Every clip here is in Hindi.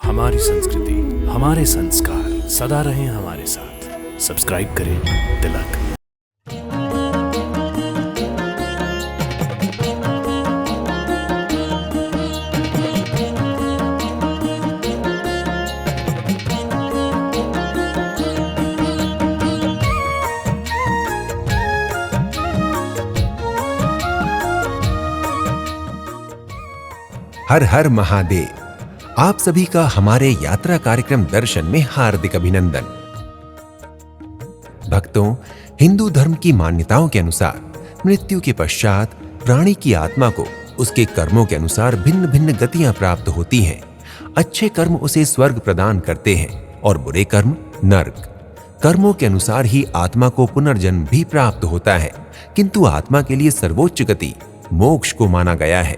हमारी संस्कृति, हमारे संस्कार सदा रहें हमारे साथ। सब्सक्राइब करें तिलक। हर हर महादेव। आप सभी का हमारे यात्रा कार्यक्रम दर्शन में हार्दिक अभिनंदन। भक्तों, हिंदू धर्म की मान्यताओं के अनुसार मृत्यु के पश्चात प्राणी की आत्मा को उसके कर्मों के अनुसार भिन्न भिन्न गतियां प्राप्त होती हैं। अच्छे कर्म उसे स्वर्ग प्रदान करते हैं और बुरे कर्म नरक। कर्मों के अनुसार ही आत्मा को पुनर्जन्म भी प्राप्त होता है, किंतु आत्मा के लिए सर्वोच्च गति मोक्ष को माना गया है।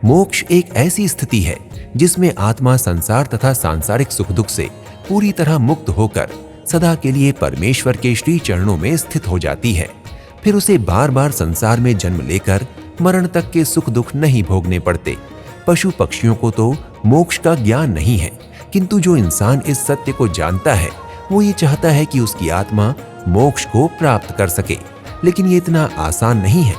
मोक्ष एक ऐसी स्थिति है जिसमें आत्मा संसार तथा सांसारिक सुख दुख से पूरी तरह मुक्त होकर सदा के लिए परमेश्वर के श्री चरणों में स्थित हो जाती है। फिर उसे बार बार संसार में जन्म लेकर मरण तक के सुख दुख नहीं भोगने पड़ते। पशु पक्षियों को तो मोक्ष का ज्ञान नहीं है, किंतु जो इंसान इस सत्य को जानता है वो ये चाहता है कि उसकी आत्मा मोक्ष को प्राप्त कर सके, लेकिन ये इतना आसान नहीं है।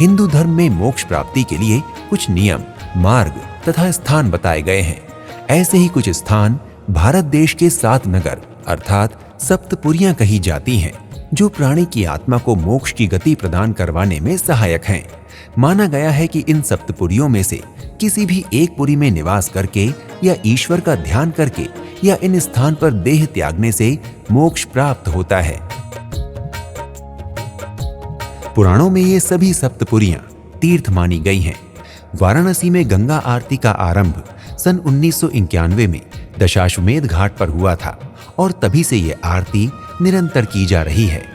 हिंदू धर्म में मोक्ष प्राप्ति के लिए कुछ नियम, मार्ग तथा स्थान बताए गए हैं। ऐसे ही कुछ स्थान भारत देश के 7 नगर अर्थात सप्तपुरियां कही जाती हैं, जो प्राणी की आत्मा को मोक्ष की गति प्रदान करवाने में सहायक हैं। माना गया है कि इन सप्तपुरियों में से किसी भी एक पुरी में निवास करके या ईश्वर का ध्यान करके या इन स्थान पर देह त्यागने से मोक्ष प्राप्त होता है। पुराणों में ये सभी सप्तपुरियां तीर्थ मानी गई हैं। वाराणसी में गंगा आरती का आरंभ सन 1991 में दशाश्वमेध घाट पर हुआ था और तभी से ये आरती निरंतर की जा रही है।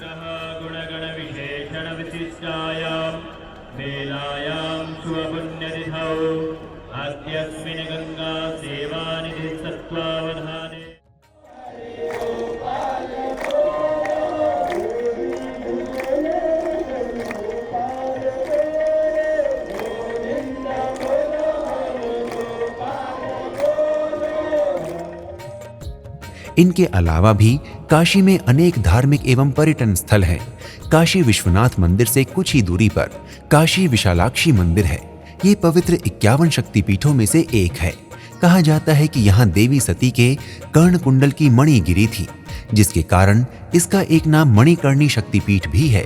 इनके अलावा भी काशी में अनेक धार्मिक एवं पर्यटन स्थल हैं। काशी विश्वनाथ मंदिर से कुछ ही दूरी पर काशी विशालाक्षी मंदिर है। ये पवित्र 51 शक्तिपीठों में से एक है। कहा जाता है कि यहाँ देवी सती के कर्ण कुंडल की मणि गिरी थी, जिसके कारण इसका एक नाम मणिकर्णी शक्तिपीठ भी है।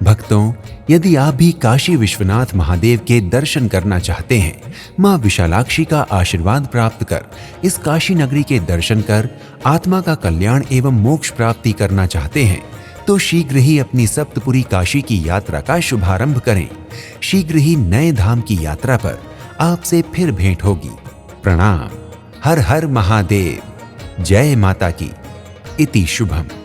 भक्तों, यदि आप भी काशी विश्वनाथ महादेव के दर्शन करना चाहते हैं, मां विशालाक्षी का आशीर्वाद प्राप्त कर इस काशी नगरी के दर्शन कर आत्मा का कल्याण एवं मोक्ष प्राप्ति करना चाहते हैं, तो शीघ्र ही अपनी सप्तपुरी काशी की यात्रा का शुभारंभ करें। शीघ्र ही नए धाम की यात्रा पर आपसे फिर भेंट होगी। प्रणाम। हर हर महादेव। जय माता की। इति शुभम।